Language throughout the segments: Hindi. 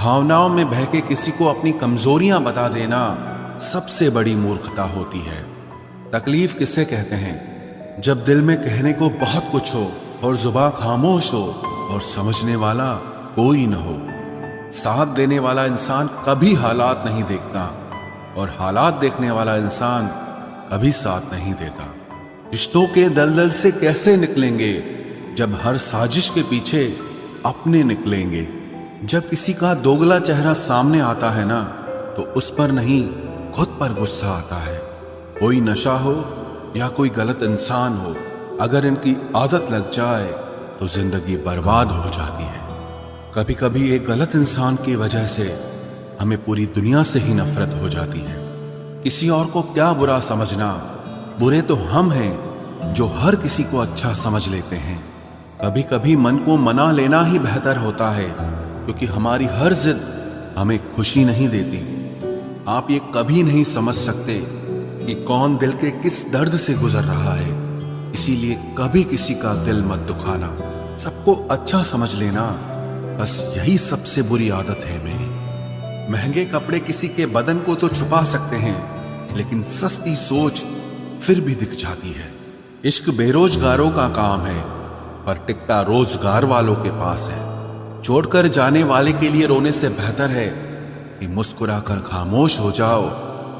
भावनाओं में बह के किसी को अपनी कमजोरियां बता देना सबसे बड़ी मूर्खता होती है। तकलीफ किसे कहते हैं? जब दिल में कहने को बहुत कुछ हो और जुबान खामोश हो और समझने वाला कोई न हो। साथ देने वाला इंसान कभी हालात नहीं देखता और हालात देखने वाला इंसान कभी साथ नहीं देता। रिश्तों के दलदल से कैसे निकलेंगे जब हर साजिश के पीछे अपने निकलेंगे। जब किसी का दोगला चेहरा सामने आता है ना, तो उस पर नहीं खुद पर गुस्सा आता है। कोई नशा हो या कोई गलत इंसान हो, अगर इनकी आदत लग जाए तो जिंदगी बर्बाद हो जाती है। कभी कभी एक गलत इंसान की वजह से हमें पूरी दुनिया से ही नफरत हो जाती है। किसी और को क्या बुरा समझना, बुरे तो हम हैं जो हर किसी को अच्छा समझ लेते हैं। कभी कभी मन को मना लेना ही बेहतर होता है, क्योंकि हमारी हर जिद हमें खुशी नहीं देती। आप ये कभी नहीं समझ सकते कि कौन दिल के किस दर्द से गुजर रहा है, इसीलिए कभी किसी का दिल मत दुखाना। सबको अच्छा समझ लेना, बस यही सबसे बुरी आदत है मेरी। महंगे कपड़े किसी के बदन को तो छुपा सकते हैं, लेकिन सस्ती सोच फिर भी दिख जाती है। इश्क बेरोजगारों का काम है, पर टिकता रोजगार वालों के पास है। छोड़कर जाने वाले के लिए रोने से बेहतर है कि मुस्कुराकर खामोश हो जाओ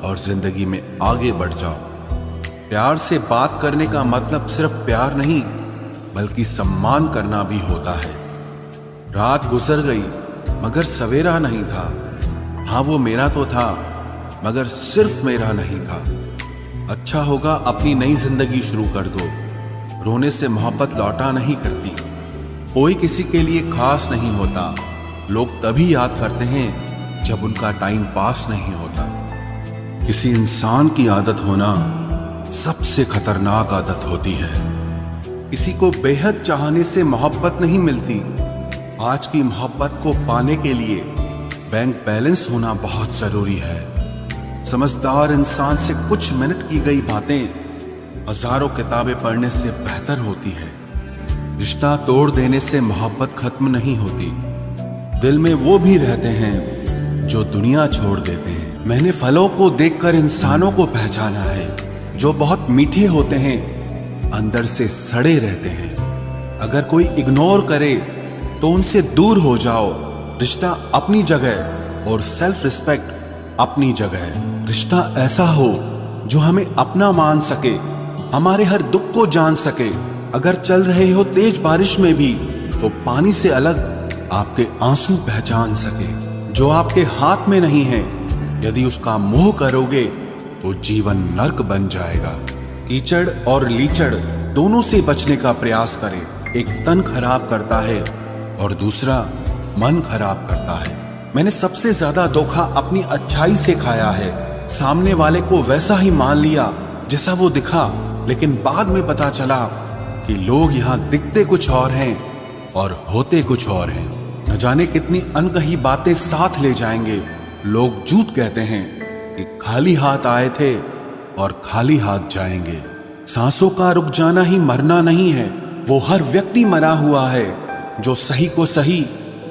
और जिंदगी में आगे बढ़ जाओ। प्यार से बात करने का मतलब सिर्फ प्यार नहीं, बल्कि सम्मान करना भी होता है। रात गुजर गई मगर सवेरा नहीं था। हाँ, वो मेरा तो था, मगर सिर्फ मेरा नहीं था। अच्छा होगा अपनी नई जिंदगी शुरू कर दो। रोने से मोहब्बत लौटा नहीं करती। कोई किसी के लिए खास नहीं होता। लोग तभी याद करते हैं जब उनका टाइम पास नहीं होता। किसी इंसान की आदत होना सबसे खतरनाक आदत होती है। किसी को बेहद चाहने से मोहब्बत नहीं मिलती। आज की मोहब्बत को पाने के लिए बैंक बैलेंस होना बहुत जरूरी है। समझदार इंसान से कुछ मिनट की गई बातें हजारों किताबें पढ़ने से बेहतर होती है। रिश्ता तोड़ देने से मोहब्बत खत्म नहीं होती। दिल में वो भी रहते हैं जो दुनिया छोड़ देते हैं। मैंने फलों को देखकर इंसानों को पहचाना है, जो बहुत मीठे होते हैं अंदर से सड़े रहते हैं। अगर कोई इग्नोर करे तो उनसे दूर हो जाओ। रिश्ता अपनी जगह और सेल्फ रिस्पेक्ट अपनी जगह। रिश्ता ऐसा हो जो हमें अपना मान सके, हमारे हर दुख को जान सके। अगर चल रहे हो तेज बारिश में भी, तो पानी से अलग आपके आंसू पहचान सके। जो आपके हाथ में नहीं है, यदि उसका मोह करोगे तो जीवन नर्क बन जाएगा। कीचड़ और लीचड़ दोनों से बचने का प्रयास करें। एक तन खराब करता है और दूसरा मन खराब करता है। मैंने सबसे ज्यादा धोखा अपनी अच्छाई से खाया है। सामने वाले को वैसा ही मान लिया जैसा वो दिखा, लेकिन बाद में पता चला कि लोग यहाँ दिखते कुछ और हैं और होते कुछ और हैं। न जाने कितनी अनकही बातें साथ ले जाएंगे। लोग झूठ कहते हैं कि खाली हाथ आए थे और खाली हाथ जाएंगे। सांसों का रुक जाना ही मरना नहीं है। वो हर व्यक्ति मरा हुआ है जो सही को सही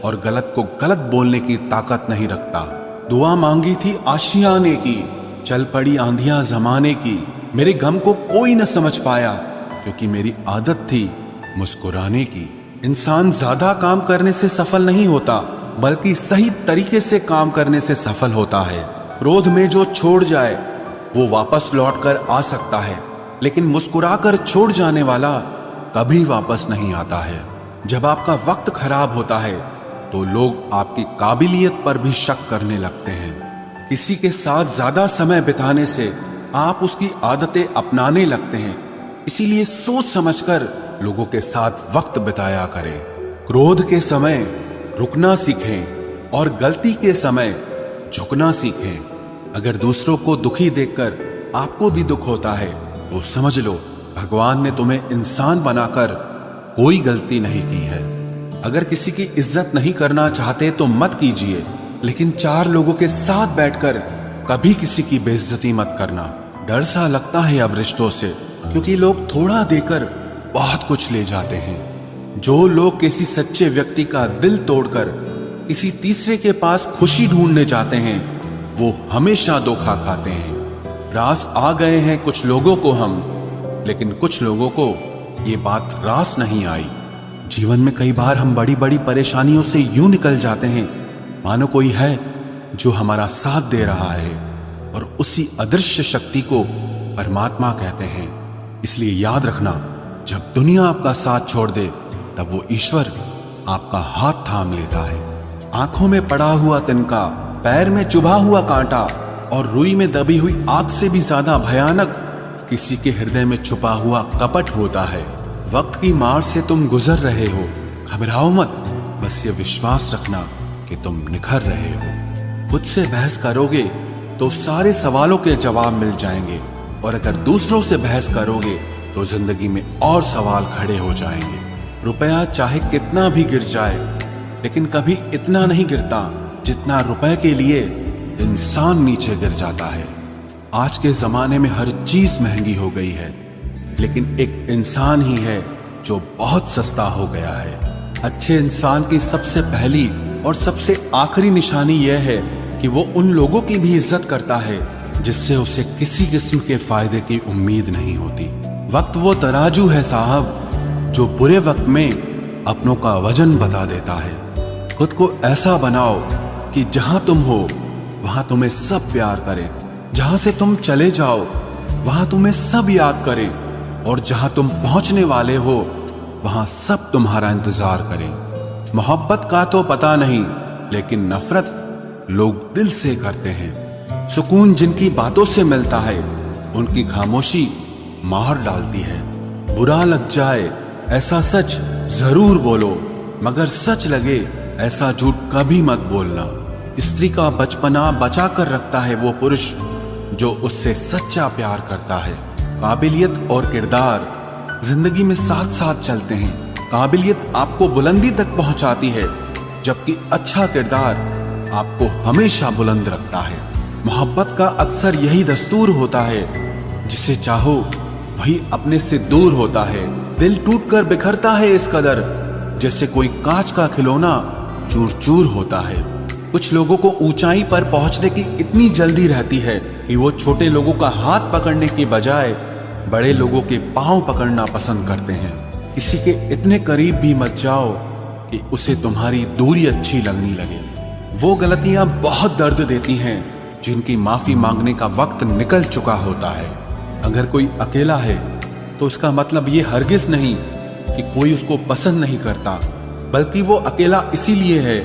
और गलत को गलत बोलने की ताकत नहीं रखता। दुआ मांगी थी आशियाने की, चल पड़ी आंधियां जमाने की। मेरे गम को कोई न समझ पाया, क्योंकि मेरी आदत थी मुस्कुराने की। इंसान ज्यादा काम करने से सफल नहीं होता, बल्कि सही तरीके से काम करने से सफल होता है। क्रोध में जो छोड़ जाए वो वापस लौट कर आ सकता है, लेकिन मुस्कुराकर छोड़ जाने वाला कभी वापस नहीं आता है। जब आपका वक्त खराब होता है तो लोग आपकी काबिलियत पर भी शक करने लगते हैं। किसी के साथ ज्यादा समय बिताने से आप उसकी आदतें अपनाने लगते हैं। इसीलिए सोच समझकर लोगों के साथ वक्त बिताया करें। क्रोध के समय रुकना सीखें और गलती के समय झुकना सीखें। अगर दूसरों को दुखी देखकर आपको भी दुख होता है तो समझ लो भगवान ने तुम्हें इंसान बनाकर कोई गलती नहीं की है। अगर किसी की इज्जत नहीं करना चाहते तो मत कीजिए, लेकिन चार लोगों के साथ बैठकर कभी किसी की बेइज्जती मत करना। डर सा लगता है अब रिश्तों से, क्योंकि लोग थोड़ा देकर बहुत कुछ ले जाते हैं। जो लोग किसी सच्चे व्यक्ति का दिल तोड़कर किसी तीसरे के पास खुशी ढूंढने जाते हैं वो हमेशा धोखा खाते हैं। रास आ गए हैं कुछ लोगों को हम, लेकिन कुछ लोगों को ये बात रास नहीं आई। जीवन में कई बार हम बड़ी बड़ी परेशानियों से यूं निकल जाते हैं मानो कोई है जो हमारा साथ दे रहा है, और उसी अदृश्य शक्ति को परमात्मा कहते हैं। इसलिए याद रखना, जब दुनिया आपका साथ छोड़ दे तब वो ईश्वर आपका हाथ थाम लेता है। आंखों में पड़ा हुआ तिनका, पैर में चुभा हुआ कांटा और रुई में दबी हुई आग से भी ज्यादा भयानक किसी के हृदय में छुपा हुआ कपट होता है। वक्त की मार से तुम गुजर रहे हो, घबराओ मत, बस ये विश्वास रखना कि तुम निखर रहे हो। खुद से बहस करोगे तो सारे सवालों के जवाब मिल जाएंगे, और अगर दूसरों से बहस करोगे तो जिंदगी में और सवाल खड़े हो जाएंगे। रुपया चाहे कितना भी गिर जाए, लेकिन कभी इतना नहीं गिरता जितना रुपए के लिए इंसान नीचे गिर जाता है। आज के जमाने में हर चीज महंगी हो गई है, लेकिन एक इंसान ही है जो बहुत सस्ता हो गया है। अच्छे इंसान की सबसे पहली और सबसे आखिरी निशानी यह है कि वो उन लोगों की भी इज्जत करता है जिससे उसे किसी किस्म के फायदे की उम्मीद नहीं होती। वक्त वो तराजू है साहब जो बुरे वक्त में अपनों का वजन बता देता है। खुद को ऐसा बनाओ कि जहां तुम हो वहां तुम्हें सब प्यार करें, जहां से तुम चले जाओ वहां तुम्हें सब याद करें, और जहां तुम पहुंचने वाले हो वहां सब तुम्हारा इंतजार करें। मोहब्बत का तो पता नहीं, लेकिन नफरत लोग दिल से करते हैं। सुकून जिनकी बातों से मिलता है उनकी खामोशी मार डालती है। बुरा लग जाए ऐसा सच जरूर बोलो, मगर सच लगे ऐसा झूठ कभी मत बोलना। स्त्री का बचपना बचा कर रखता है वो पुरुष जो उससे सच्चा प्यार करता है। काबिलियत और किरदार जिंदगी में साथ साथ चलते हैं। काबिलियत आपको बुलंदी तक पहुंचाती है, जबकि अच्छा किरदार आपको हमेशा बुलंद रखता है। मोहब्बत का अक्सर यही दस्तूर होता है, जिसे चाहो वही अपने से दूर होता है। दिल टूटकर बिखरता है इस कदर जैसे कोई कांच का खिलौना चूर चूर होता है। कुछ लोगों को ऊंचाई पर पहुंचने की इतनी जल्दी रहती है कि वो छोटे लोगों का हाथ पकड़ने की बजाय बड़े लोगों के पांव पकड़ना पसंद करते हैं। किसी के इतने करीब भी मत जाओ कि उसे तुम्हारी दूरी अच्छी लगने लगे। वो गलतियां बहुत दर्द देती हैं जिनकी माफी मांगने का वक्त निकल चुका होता है। अगर कोई अकेला है तो उसका मतलब ये हरगिज नहीं कि कोई उसको पसंद नहीं करता, बल्कि वो अकेला इसीलिए है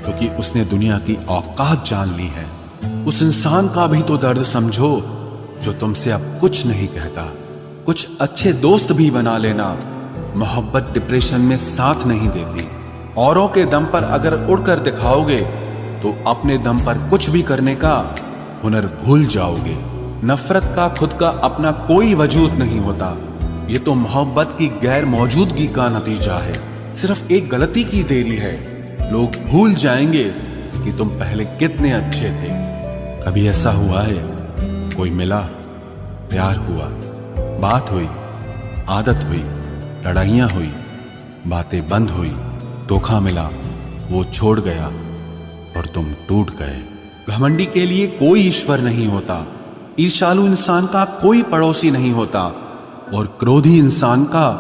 क्योंकि उसने दुनिया की औकात जान ली है। उस इंसान का भी तो दर्द समझो जो तुमसे अब कुछ नहीं कहता। कुछ अच्छे दोस्त भी बना लेना, मोहब्बत डिप्रेशन में साथ नहीं देती। औरों के दम पर अगर उड़कर दिखाओगे तो अपने दम पर कुछ भी करने का हुनर भूल जाओगे। नफरत का खुद का अपना कोई वजूद नहीं होता, ये तो मोहब्बत की गैर मौजूदगी का नतीजा है। सिर्फ एक गलती की देरी है, लोग भूल जाएंगे कि तुम पहले कितने अच्छे थे। कभी ऐसा हुआ है कोई मिला, प्यार हुआ, बात हुई, आदत हुई, लड़ाइयां हुई, बातें बंद हुई, धोखा मिला, वो छोड़ गया और तुम टूट गए। घमंडी के लिए कोई ईश्वर नहीं होता, ईर्ष्यालु इंसान का कोई पड़ोसी नहीं होता, और क्रोधी इंसान का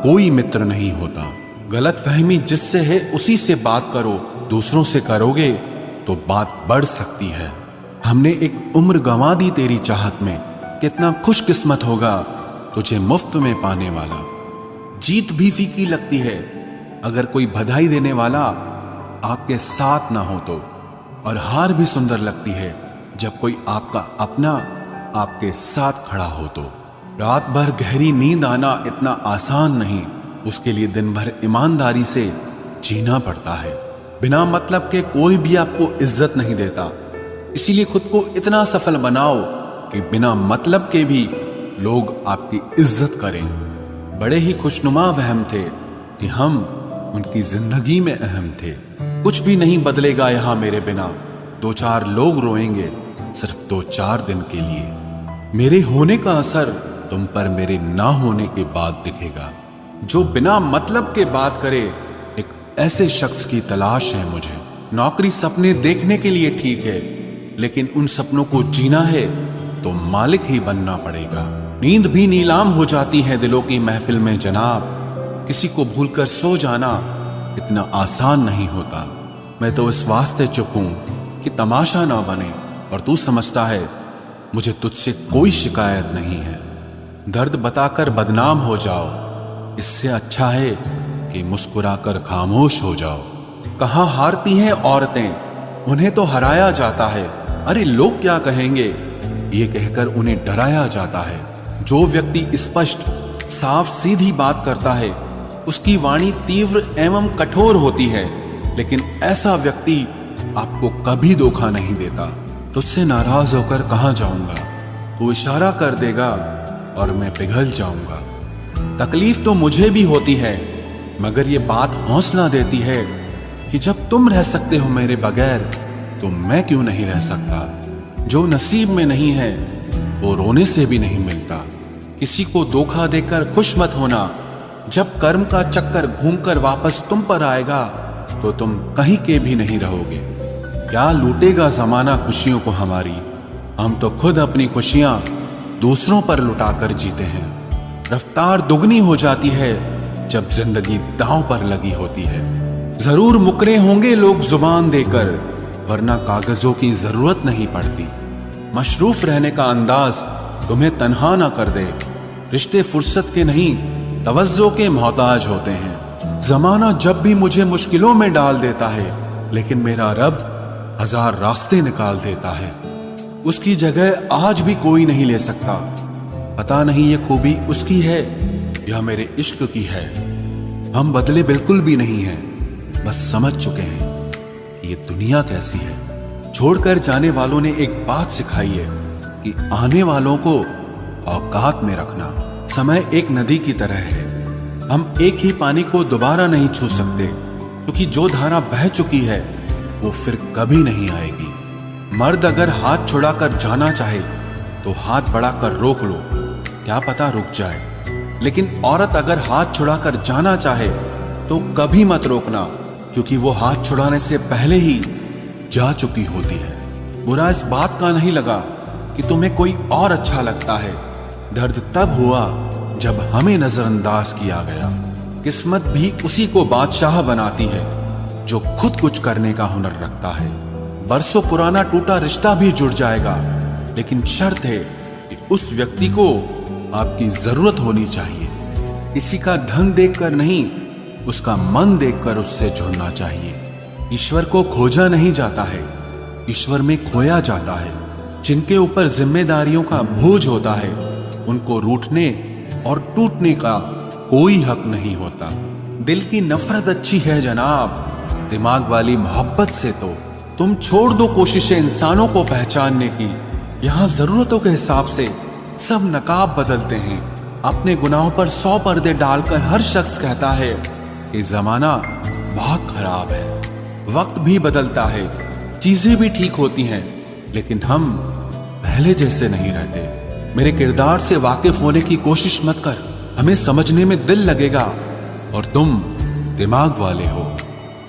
कोई मित्र नहीं होता। गलतफहमी जिससे है उसी से बात करो, दूसरों से करोगे तो बात बढ़ सकती है। हमने एक उम्र गंवा दी तेरी चाहत में, कितना खुशकिस्मत होगा तुझे मुफ्त में पाने वाला। जीत भी फीकी लगती है अगर कोई बधाई देने वाला आपके साथ ना हो तो, और हार भी सुंदर लगती है जब कोई आपका अपना आपके साथ खड़ा हो तो। रात भर गहरी नींद आना इतना आसान नहीं, उसके लिए दिन भर ईमानदारी से जीना पड़ता है। बिना मतलब के कोई भी आपको इज्जत नहीं देता, इसीलिए खुद को इतना सफल बनाओ कि बिना मतलब के भी लोग आपकी इज्जत करें। बड़े ही खुशनुमा वहम थे कि हम उनकी जिंदगी में अहम थे। कुछ भी नहीं बदलेगा यहां मेरे बिना, दो चार लोग रोएंगे सिर्फ 2-4 दिन के लिए। मेरे होने का असर तुम पर मेरे ना होने के बाद दिखेगा। जो बिना मतलब के बात करे, एक ऐसे शख्स की तलाश है मुझे। नौकरी सपने देखने के लिए ठीक है, लेकिन उन सपनों को जीना है तो मालिक ही बनना पड़ेगा। नींद भी नीलाम हो जाती है दिलों की महफिल में जनाब। किसी को भूलकर सो जाना इतना आसान नहीं होता। मैं तो इस वास्ते चुप हूं कि तमाशा ना बने, और तू समझता है मुझे तुझसे कोई शिकायत नहीं है। दर्द बताकर बदनाम हो जाओ, इससे अच्छा है कि मुस्कुराकर खामोश हो जाओ। कहाँ हारती हैं औरतें, उन्हें तो हराया जाता है। अरे लोग क्या कहेंगे, ये कहकर उन्हें डराया जाता है। जो व्यक्ति स्पष्ट साफ सीधी बात करता है उसकी वाणी तीव्र एवं कठोर होती है, लेकिन ऐसा व्यक्ति आपको कभी धोखा नहीं देता। तुझसे नाराज होकर कहाँ जाऊंगा, तू इशारा कर देगा और मैं पिघल जाऊंगा। तकलीफ तो मुझे भी होती है, मगर ये बात हौसला देती है कि जब तुम रह सकते हो मेरे बगैर, तो मैं क्यों नहीं रह सकता। जो नसीब में नहीं है वो रोने से भी नहीं मिलता। किसी को धोखा देकर खुश मत होना। जब कर्म का चक्कर घूमकर वापस तुम पर आएगा तो तुम कहीं के भी नहीं रहोगे। क्या लूटेगा जमाना खुशियों को हमारी, हम तो खुद अपनी खुशियां दूसरों पर लुटाकर जीते हैं। रफ्तार दुगनी हो जाती है जब जिंदगी दांव पर लगी होती है। जरूर मुकरे होंगे लोग जुबान देकर, वरना कागजों की जरूरत नहीं पड़ती। मशरूफ रहने का अंदाज तुम्हें तन्हा ना कर दे। रिश्ते फुर्सत के नहीं तवज्जो के मोहताज होते हैं। जमाना जब भी मुझे मुश्किलों में डाल देता है, लेकिन मेरा रब हजार रास्ते निकाल देता है। उसकी जगह आज भी कोई नहीं ले सकता। पता नहीं ये खूबी उसकी है या मेरे इश्क की है। हम बदले बिल्कुल भी नहीं हैं, बस समझ चुके हैं कि ये दुनिया कैसी है। छोड़कर जाने वालों ने एक बात सिखाई है कि आने वालों को औकात में रखना। समय एक नदी की तरह है, हम एक ही पानी को दोबारा नहीं छू सकते, क्योंकि जो धारा बह चुकी है वो फिर कभी नहीं आएगी। मर्द अगर हाथ छुड़ाकर जाना चाहे तो हाथ बढ़ाकर रोक लो, क्या पता रुक जाए। लेकिन औरत अगर हाथ छुड़ाकर जाना चाहे तो कभी मत रोकना, क्योंकि वो हाथ छुड़ाने से पहले ही जा चुकी होती है। बुरा इस बात का नहीं लगा कि तुम्हें कोई और अच्छा लगता है। दर्द तब हुआ जब हमें नजरअंदाज किया गया। किस्मत भी उसी को बादशाह बनाती है जो खुद कुछ करने का हुनर रखता है। बरसों पुराना टूटा रिश्ता भी जुड़ जाएगा, लेकिन शर्त है कि उस व्यक्ति को आपकी जरूरत होनी चाहिए। किसी का धन देखकर नहीं, उसका मन देखकर उससे जुड़ना चाहिए। ईश्वर को खोजा नहीं जाता है, ईश्वर में खोया जाता है। जिनके ऊपर जिम्मेदारियों का बोझ होता है, उनको रूठने और टूटने का कोई हक नहीं होता। दिल की नफरत अच्छी है जनाब, दिमाग वाली मोहब्बत से तो तुम छोड़ दो कोशिशें इंसानों को पहचानने की। यहाँ जरूरतों के हिसाब से सब नकाब बदलते हैं। अपने गुनाहों पर 100 पर्दे डालकर हर शख्स कहता है कि जमाना बहुत खराब है। वक्त भी बदलता है, चीजें भी ठीक होती हैं, लेकिन हम पहले जैसे नहीं रहते। मेरे किरदार से वाकिफ होने की कोशिश मत कर, हमें समझने में दिल लगेगा और तुम दिमाग वाले हो।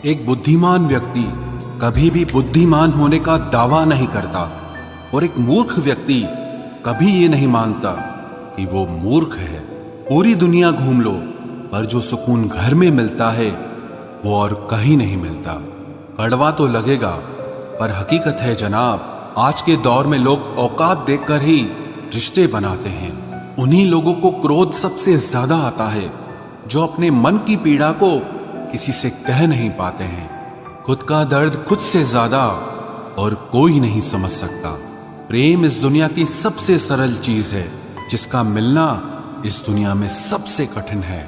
एक बुद्धिमान व्यक्ति कभी भी बुद्धिमान होने का दावा नहीं करता, और एक मूर्ख व्यक्ति कभी ये नहीं मानता कि वो मूर्ख है। पूरी दुनिया घूम लो, पर जो सुकून घर में मिलता है वो और कहीं नहीं मिलता। कड़वा तो लगेगा, पर हकीकत है जनाब। आज के दौर में लोग औकात देखकर ही रिश्ते बनाते हैं। उन्हीं लोगों को क्रोध सबसे ज्यादा आता है जो अपने मन की पीड़ा को किसी से कह नहीं पाते हैं। खुद का दर्द खुद से ज्यादा और कोई नहीं समझ सकता। प्रेम इस दुनिया की सबसे सरल चीज है, जिसका मिलना इस दुनिया में सबसे कठिन है।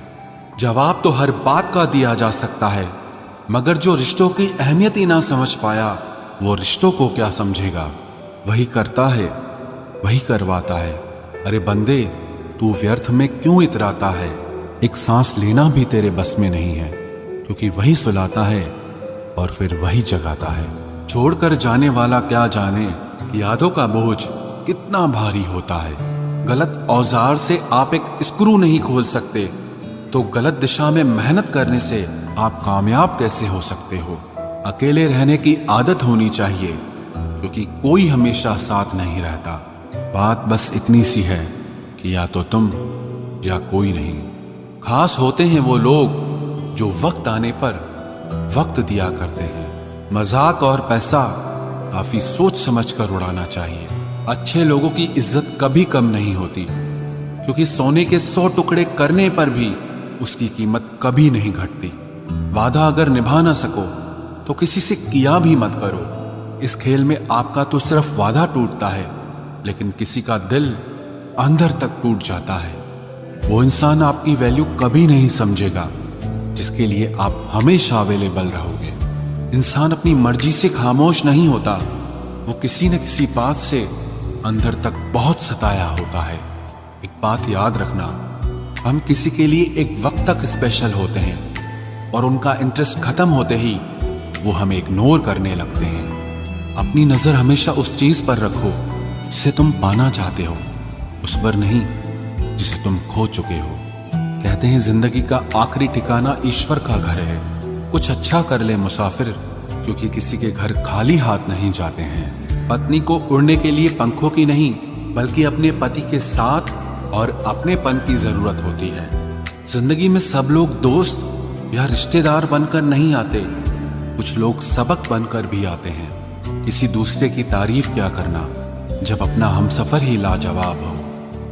जवाब तो हर बात का दिया जा सकता है, मगर जो रिश्तों की अहमियत ही ना समझ पाया, वो रिश्तों को क्या समझेगा। वही करता है, वही करवाता है। अरे बंदे, तू व्यर्थ में क्यों इतराता है। एक सांस लेना भी तेरे बस में नहीं है, क्योंकि वही सुलाता है और फिर वही जगाता है। छोड़कर जाने वाला क्या जाने कि यादों का बोझ कितना भारी होता है। गलत औजार से आप एक स्क्रू नहीं खोल सकते, तो गलत दिशा में मेहनत करने से आप कामयाब कैसे हो सकते हो। अकेले रहने की आदत होनी चाहिए, क्योंकि कोई हमेशा साथ नहीं रहता। बात बस इतनी सी है कि या तो तुम या कोई नहीं। खास होते हैं वो लोग जो वक्त आने पर वक्त दिया करते हैं। मजाक और पैसा काफी सोच समझ कर उड़ाना चाहिए। अच्छे लोगों की इज्जत कभी कम नहीं होती, क्योंकि सोने के 100 टुकड़े करने पर भी उसकी कीमत कभी नहीं घटती। वादा अगर निभा ना सको तो किसी से किया भी मत करो। इस खेल में आपका तो सिर्फ वादा टूटता है, लेकिन किसी का दिल अंदर तक टूट जाता है। वो इंसान आपकी वैल्यू कभी नहीं समझेगा जिसके लिए आप हमेशा अवेलेबल रहोगे। इंसान अपनी मर्जी से खामोश नहीं होता, वो किसी न किसी बात से अंदर तक बहुत सताया होता है। एक बात याद रखना, हम किसी के लिए एक वक्त तक स्पेशल होते हैं और उनका इंटरेस्ट खत्म होते ही वो हमें इग्नोर करने लगते हैं। अपनी नजर हमेशा उस चीज पर रखो जिसे तुम पाना चाहते हो, उस पर नहीं जिसे तुम खो चुके हो। कहते हैं जिंदगी का आखिरी ठिकाना ईश्वर का घर है। कुछ अच्छा कर ले मुसाफिर, क्योंकि किसी के घर खाली हाथ नहीं जाते हैं। पत्नी को उड़ने के लिए पंखों की नहीं, बल्कि अपने पति के साथ और अपनेपन की जरूरत होती है। जिंदगी में सब लोग दोस्त या रिश्तेदार बनकर नहीं आते, कुछ लोग सबक बनकर भी आते हैं। किसी दूसरे की तारीफ क्या करना जब अपना हमसफर ही लाजवाब हो।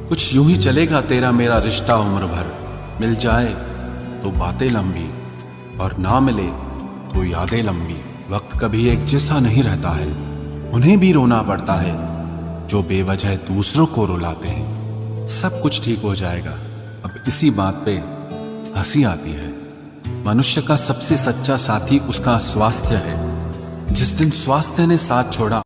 कुछ यूं ही चलेगा तेरा मेरा रिश्ता उम्र भर, मिल जाए तो बातें लंबी और ना मिले तो यादें लंबी। वक्त कभी एक जैसा नहीं रहता है, उन्हें भी रोना पड़ता है जो बेवजह दूसरों को रुलाते हैं। सब कुछ ठीक हो जाएगा। अब इसी बात पे हंसी आती है। मनुष्य का सबसे सच्चा साथी उसका स्वास्थ्य है। जिस दिन स्वास्थ्य ने साथ छोड़ा